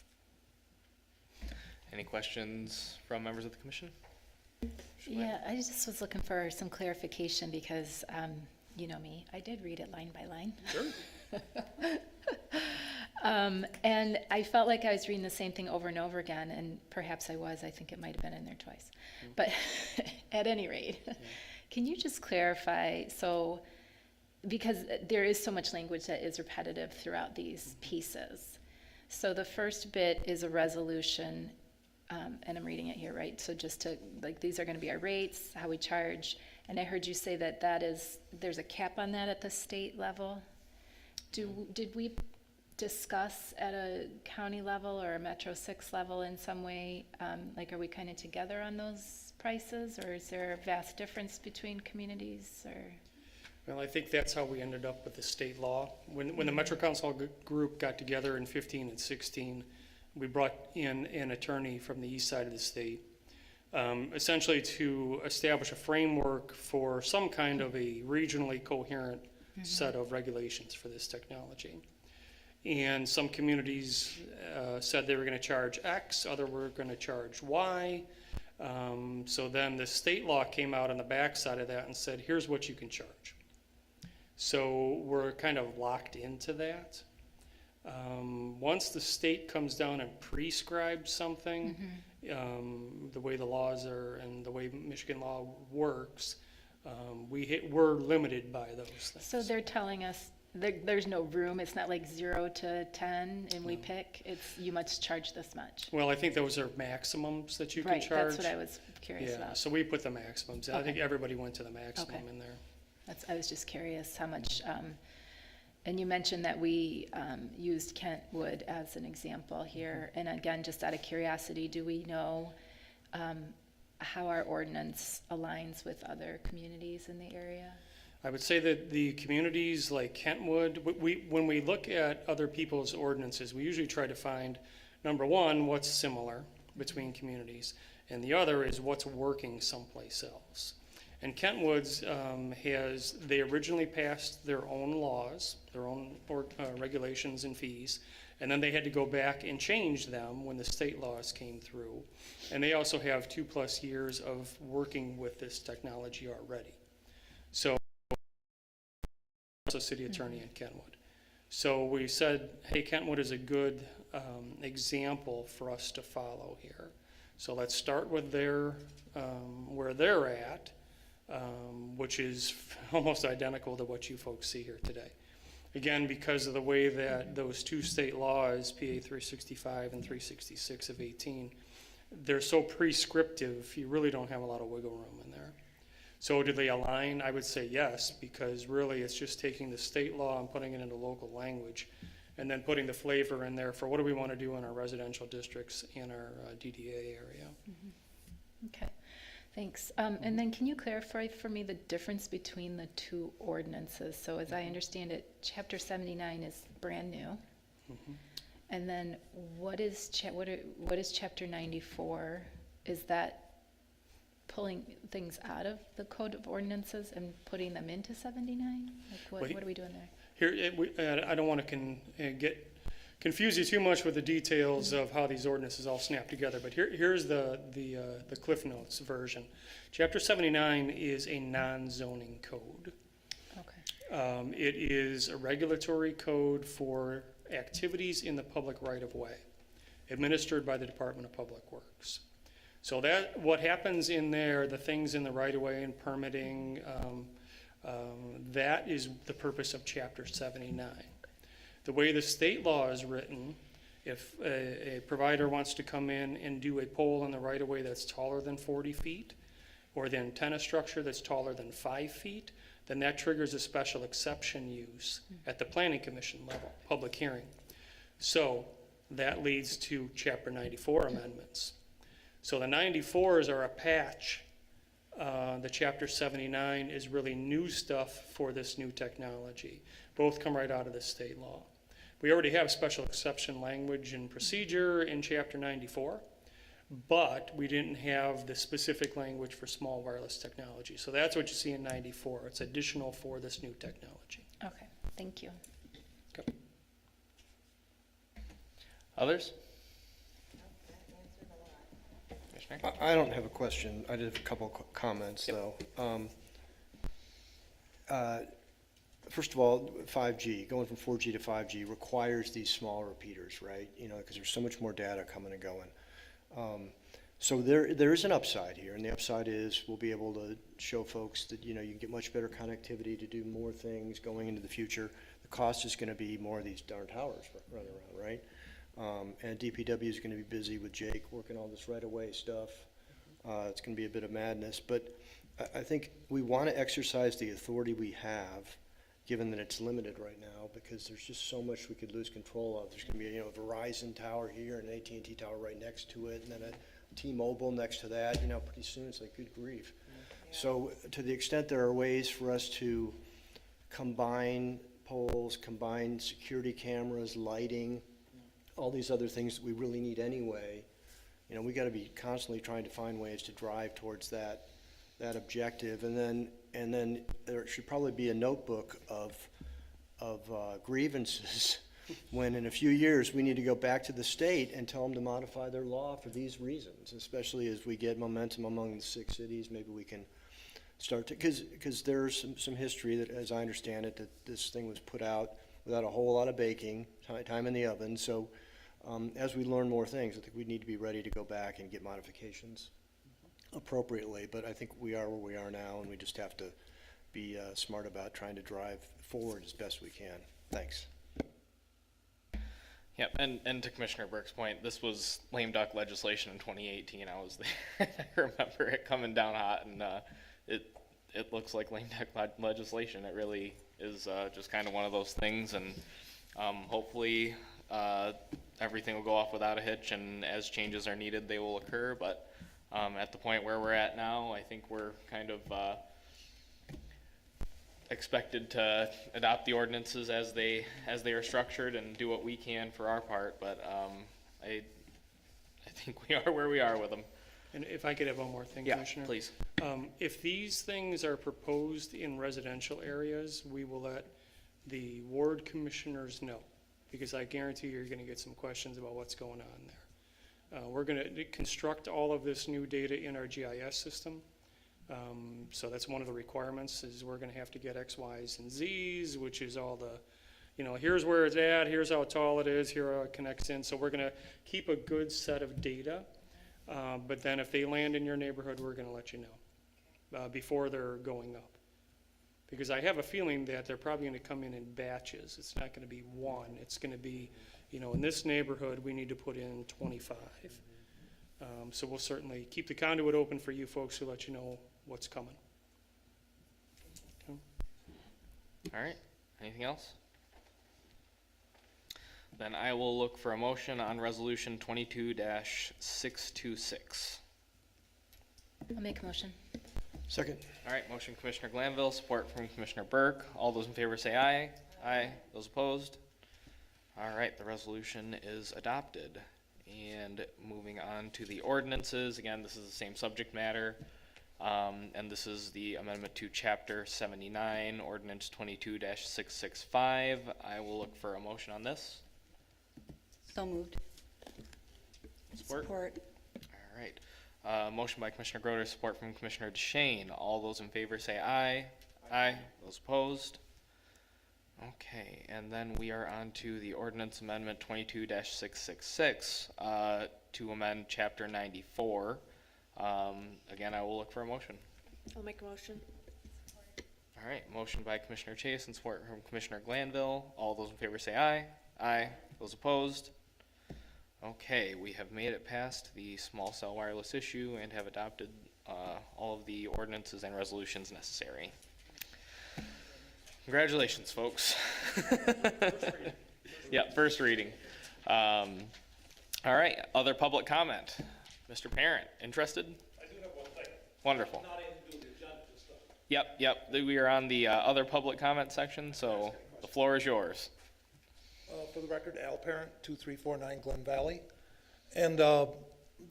Any questions from members of the commission? Yeah, I just was looking for some clarification because, you know me, I did read it line by line. Sure. And I felt like I was reading the same thing over and over again, and perhaps I was. I think it might have been in there twice. But at any rate, can you just clarify, so, because there is so much language that is repetitive throughout these pieces. So the first bit is a resolution, and I'm reading it here, right? So just to, like, these are gonna be our rates, how we charge, and I heard you say that there's a cap on that at the state level. Did we discuss at a county level or a Metro 6 level in some way, like, are we kind of together on those prices, or is there a vast difference between communities, or? Well, I think that's how we ended up with the state law. When the Metro Council group got together in 15 and 16, we brought in an attorney from the east side of the state, essentially to establish a framework for some kind of a regionally coherent set of regulations for this technology. And some communities said they were going to charge X, other were going to charge Y. So then the state law came out on the backside of that and said, here's what you can charge. So we're kind of locked into that. Once the state comes down and prescribes something, the way the laws are and the way Michigan law works, we're limited by those things. So they're telling us there's no room, it's not like 0 to 10 and we pick, it's you must charge this much. Well, I think those are maximums that you can Right, charge. that's what I was curious about. So we put the maximums. I think Okay. everybody went to the maximum Okay. in there. I was just curious how much, and you mentioned that we used Kentwood as an example here. And again, just out of curiosity, do we know how our ordinance aligns with other communities in the area? I would say that the communities like Kentwood, when we look at other people's ordinances, we usually try to find, number one, what's similar between communities, and the other is what's working someplace else. And Kentwood's they originally passed their own laws, their own regulations and fees, and then they had to go back and change them when the state laws came through. And they also have 2+ years of working with this technology already. So, also city attorney in Kentwood. So we said, hey, Kentwood is a good example for us to follow here. So let's start with where they're at, which is almost identical to what you folks see here today. Again, because of the way that those two state laws, PA 365 and 366 of 18, they're so prescriptive, you really don't have a lot of wiggle room in there. So do they align? I would say yes, because really it's just taking the state law and putting it into local language, and then putting the flavor in there for what do we want to do in our residential districts in our DDA area. Okay, thanks. And then can you clarify for me the difference between the two ordinances? So as I understand it, Chapter 79 is brand new. And then what is Chapter 94? Is that pulling things out of the Code of Ordinances and putting them into 79? Like what are we doing there? Here, I don't want to confuse you too much with the details of how these ordinances all snap together, but here's the Cliff Notes version. Chapter 79 is a non-zoning code. Okay. It is a regulatory code for activities in the public right-of-way, administered by the Department of Public Works. So what happens in there, the things in the right-of-way and permitting, that is the purpose of Chapter 79. The way the state law is written, if a provider wants to come in and do a pole in the right-of-way that's taller than 40 feet, or the antenna structure that's taller than 5 feet, then that triggers a special exception use at the Planning Commission level, public hearing. So that leads to Chapter 94 amendments. So the 94s are a patch The Chapter 79 is really new stuff for this new technology. Both come right out of the state law. We already have special exception language and procedure in Chapter 94, but we didn't have the specific language for small wireless technology. So that's what you see in 94. It's additional for this new technology. Okay, thank you. Okay. Others? Commissioner? I don't have a question. I did have a couple comments, though. First of all, 5G, going from 4G to 5G requires these small repeaters, right? You know, because there's so much more data coming and going. So there is an upside here, and the upside is we'll be able to show folks that, you know, you can get much better connectivity to do more things going into the future. The cost is going to be more of these darn towers running around, right? And DPW is going to be busy with Jake working all this right-of-way stuff. It's going to be a bit of madness, but I think we want to exercise the authority we have, given that it's limited right now, because there's just so much we could lose control of. There's going to be, you know, a Verizon tower here and an AT&T tower right next to it, and then a T-Mobile next to that. You know, pretty soon it's like, good grief. So to the extent there are ways for us to combine poles, combine security cameras, lighting, all these other things that we really need anyway, you know, we got to be constantly trying to find ways to drive towards that objective. And then there should probably be a notebook of grievances when in a few years we need to go back to the state and tell them to modify their law for these reasons, especially as we get momentum among the 6 cities. Maybe we can start to, because there's some history that, as I understand it, that this thing was put out without a whole lot of baking, time in the oven. So as we learn more things, I think we need to be ready to go back and get modifications appropriately. But I think we are where we are now, and we just have to be smart about trying to drive forward as best we can. Thanks. Yep, and to Commissioner Burke's point, this was lame duck legislation in 2018. I was there. I remember it coming down hot, and it looks like lame duck legislation. It really is just kind of one of those things, and hopefully everything will go off without a hitch, and as changes are needed, they will occur. But at the point where we're at now, I think we're kind of expected to adopt the ordinances as they are structured and do what we can for our part. But I think we are where we are with them. And if I could have one more thing, Yeah, Commissioner. please. If these things are proposed in residential areas, we will let the ward commissioners know, because I guarantee you're going to get some questions about what's going on there. We're going to construct all of this new data in our GIS system. So that's one of the requirements, is we're going to have to get X, Y's, and Z's, which is all the, you know, here's where it's at, here's how tall it is, here how it connects in. So we're going to keep a good set of data. But then if they land in your neighborhood, we're going to let you know before they're going up. Because I have a feeling that they're probably going to come in batches. It's not going to be one. It's going to be, you know, in this neighborhood, we need to put in 25. So we'll certainly keep the conduit open for you folks to let you know what's coming. Okay. All right, anything else? Then I will look for a motion on resolution 22-626. I'll make a motion. Second. All right, motion Commissioner Glanville, support from Commissioner Burke. All those in favor say aye. Aye. Those opposed? All right, the resolution is adopted. And moving on to the ordinances, again, this is the same subject matter. And this is the amendment to Chapter 79, Ordinance 22-665. I will look for a motion on this. So moved. Support? Support. All right. Motion by Commissioner Groder, support from Commissioner DeShane. All those in favor say aye. Aye. Those opposed? Okay, and then we are on to the ordinance amendment 22-666 to amend Chapter 94. Again, I will look for a motion. I'll make a motion. All right, motion by Commissioner Chase and support from Commissioner Glanville. All those in favor say aye. Aye. Those opposed? Okay, we have made it past the small cell wireless issue and have adopted all of the ordinances and resolutions necessary. Congratulations, folks. Yeah, first reading. All right, other public comment. Mr. Parent, interested? I do have one thing. Wonderful. Not in Yep. We are on the other public comment section, so the floor is yours. For the record, Al Parent, 2349 Glen Valley. And the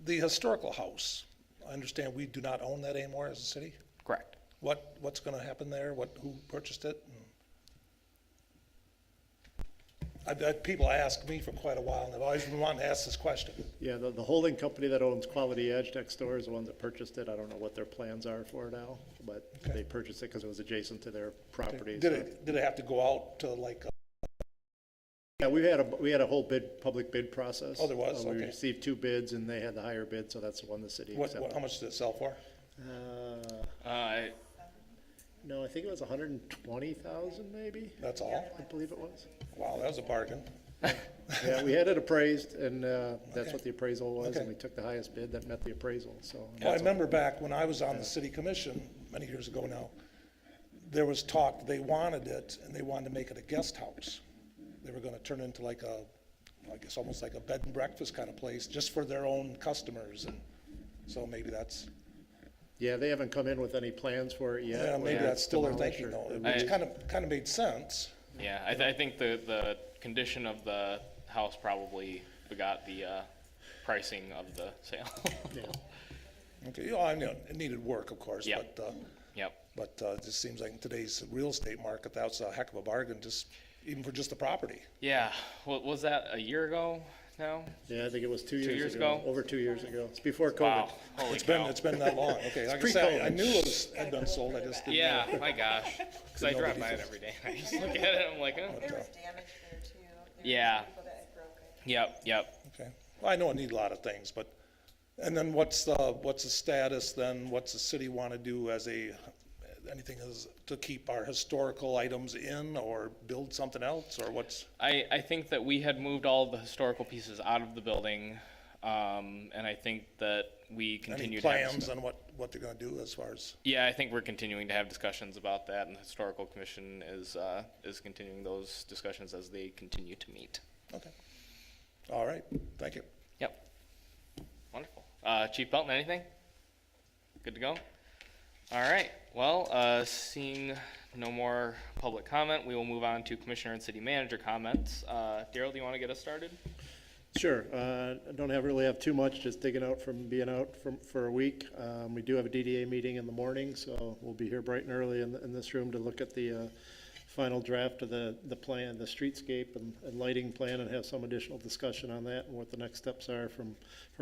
historical house, I understand we do not own that anymore as a city? Correct. What's going to happen there? Who purchased it? I've had people ask me for quite a while, and I've always been wanting to ask this question. Yeah, the holding company that owns Quality Edge next door is the one that purchased it. I don't know what their plans are for it now, but they purchased it because it was adjacent to their property. Did it have to go out to like? Yeah, we had a whole public bid process. Oh, there was? We Okay. received 2 bids, and they had the higher bid, so that's the one the city accepted. How much did it sell for? No, I think it was 120,000 maybe. That's all? I believe it was. Wow, that was a bargain. Yeah, we had it appraised, and that's Okay. what the appraisal was, Okay. and we took the highest bid that met the appraisal, so. Well, I remember back when I was on the city commission, many years ago now, there was talk, they wanted it, and they wanted to make it a guest house. They were gonna turn it into like I guess almost like a bed and breakfast kind of place, just for their own customers, and so maybe that's, Yeah, they haven't come in with any plans for it yet. yeah, maybe Yeah. that's still their Demolish thinking or- though. It kind of made sense. Yeah, I think the condition of the house probably begot the pricing of the sale. Okay, I know, it needed work, of course, Yep. but it just seems like in today's real estate market, that's a heck of a bargain, just, even for just the property. Yeah, was that a year ago now? Yeah, I think it was 2 years years ago. ago? Over 2 years ago. It's before COVID. Wow, holy cow. It's been that long, okay. Like I pre-COVID. said, I knew it had been sold, I just didn't know. Yeah, my gosh, because I Didn't know drive the by it details. every day. I just look at it, I'm like, oh. There was damage there too. There Yeah. were people that broke it. Yep. Okay, well, I know it need a lot of things, but, and then what's the status then, what's the city want to do as anything as, to keep our historical items in, or build something else, or what's? I think that we had moved all of the historical pieces out of the building, and I think that we continue Any to have plans on what they're gonna do as far as? Yeah, I think we're continuing to have discussions about that, and the historical commission is continuing those discussions as they continue to meet. Okay, all right, thank you. Yep. Wonderful. Chief Belton, anything? Good to go? All right. Well, seeing no more public comment, we will move on to commissioner and city manager comments. Daryl, do you want to get us started? Sure. I don't really have too much, just digging out from being out for a week. We do have a DDA meeting in the morning, so we'll be here bright and early in this room to look at the final draft of the plan, the streetscape and lighting plan, and have some additional discussion on that and what the next steps are from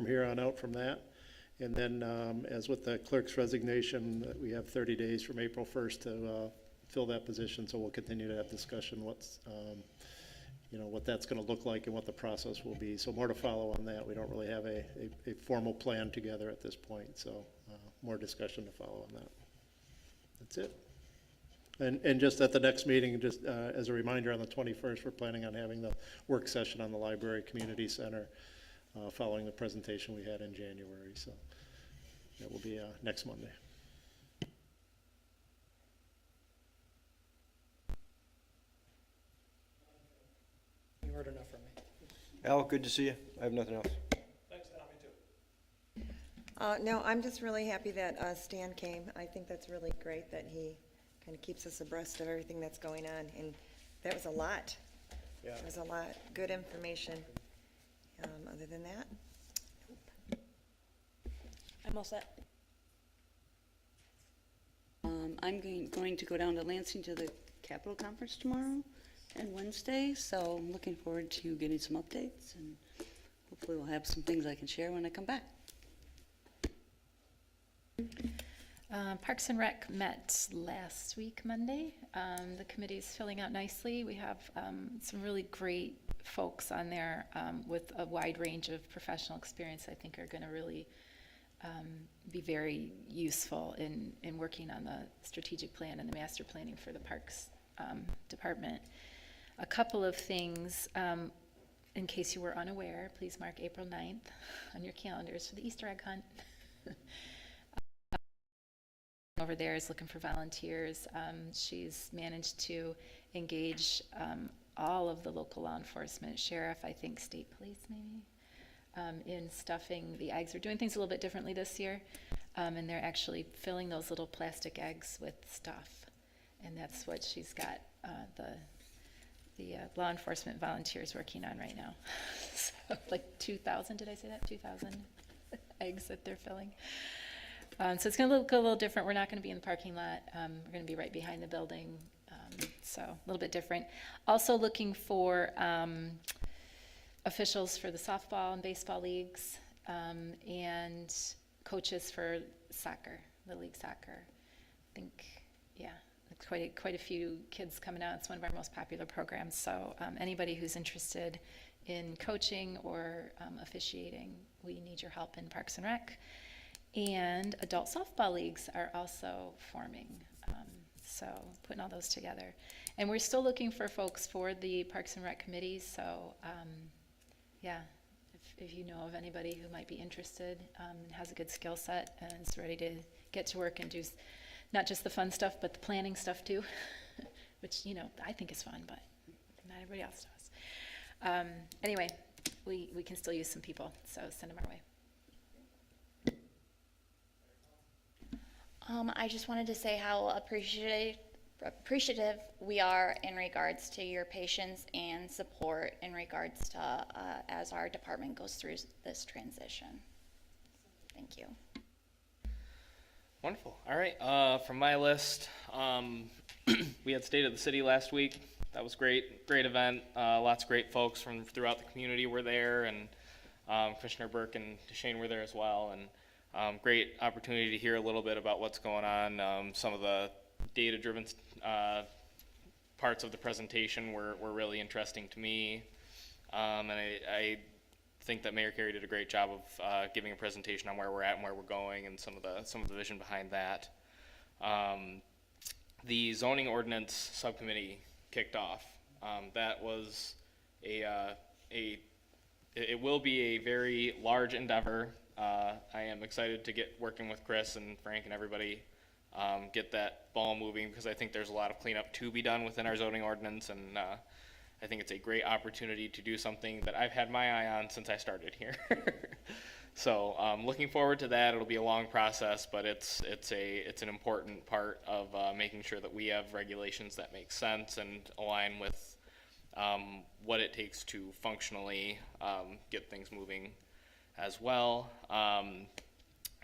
here on out from that. And then, as with the clerk's resignation, we have 30 days from April 1st to fill that position, so we'll continue to have discussion what that's going to look like and what the process will be. So more to follow on that. We don't really have a formal plan together at this point, so more discussion to follow on that. That's it. And just at the next meeting, just as a reminder, on the 21st, we're planning on having the work session on the library community center following the presentation we had in January. So that will be next Monday. You heard enough from me. Al, good to see you. I have nothing else. No, I'm just really happy that Stan came. I think that's really great that he kind of keeps us abreast of everything that's going on, and that was a lot. Yeah. There was a lot, good information. Other than that, I'm all set. I'm going to go down to Lansing to the Capitol Conference tomorrow and Wednesday, so I'm looking forward to getting some updates, and hopefully we'll have some things I can share when I come back. Parks and Rec met last week, Monday. The committee's filling out nicely. We have some really great folks on there with a wide range of professional experience I think are going to really be very useful in working on the strategic plan and the master planning for the Parks Department. A couple of things, in case you were unaware, please mark April 9th on your calendars for the Easter egg hunt. Over there is looking for volunteers. She's managed to engage all of the local law enforcement, sheriff, I think state police maybe, in stuffing the eggs. We're doing things a little bit differently this year. And they're actually filling those little plastic eggs with stuff. And that's what she's got the law enforcement volunteers working on right now. So, like 2,000, did I say that? 2,000 eggs that they're filling. So it's going to look a little different. We're not going to be in the parking lot. We're going to be right behind the building. So a little bit different. Also looking for officials for the softball and baseball leagues, and coaches for soccer, the league soccer. I think, yeah, quite a few kids coming out. It's one of our most popular programs. So anybody who's interested in coaching or officiating, we need your help in Parks and Rec. And adult softball leagues are also forming. So putting all those together. And we're still looking for folks for the Parks and Rec committees. So yeah, if you know of anybody who might be interested and has a good skill set and is ready to get to work and do not just the fun stuff, but the planning stuff too, which, you know, I think is fun, but not everybody else does. Anyway, we can still use some people, so send them our way. I just wanted to say how appreciative we are in regards to your patience and support in regards to as our department goes through this transition. Thank you. Wonderful. All right. From my list, we had State of the City last week. That was great. Great event. Lots of great folks from throughout the community were there, and Commissioner Burke and DeShane were there as well. And great opportunity to hear a little bit about what's going on. Some of the data-driven parts of the presentation were really interesting to me. And I think that Mayor Carey did a great job of giving a presentation on where we're at and where we're going and some of the vision behind that. The zoning ordinance subcommittee kicked off. That was it will be a very large endeavor. I am excited to get working with Chris and Frank and everybody, get that ball moving, because I think there's a lot of cleanup to be done within our zoning ordinance, and I think it's a great opportunity to do something that I've had my eye on since I started here. So looking forward to that. It'll be a long process, but it's an important part of making sure that we have regulations that make sense and align with what it takes to functionally get things moving as well.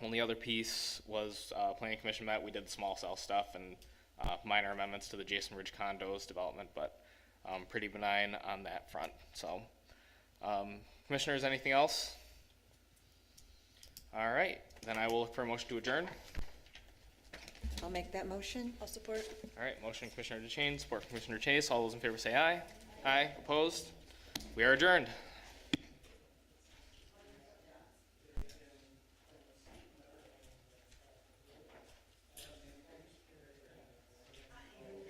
Only other piece was Planning Commission met. We did the small cell stuff and minor amendments to the Jason Ridge condos development, but pretty benign on that front. So, Commissioners, anything else? All right, then I will look for a motion to adjourn. I'll make that motion. I'll support. All right, motion Commissioner DeShane, support Commissioner Chase. All those in favor say aye. Aye. Opposed? We are adjourned.